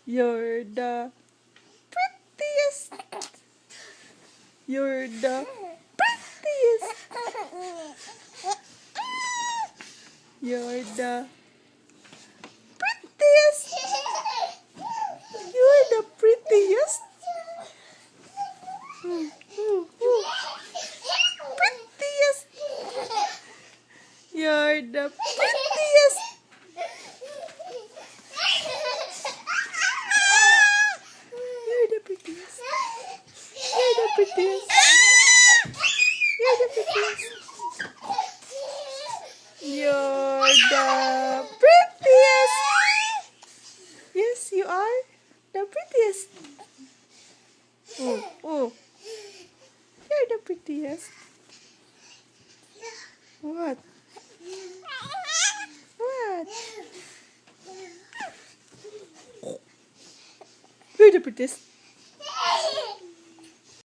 You're the prettiest. You're the prettiest. You're the prettiest. You're the prettiest. Prettiest. You're the prettiest. You're the prettiest. You're the prettiest. You're the prettiest. You're the prettiest. Yes, you are the prettiest. Oh. You're the prettiest. What? What? You're the prettiest.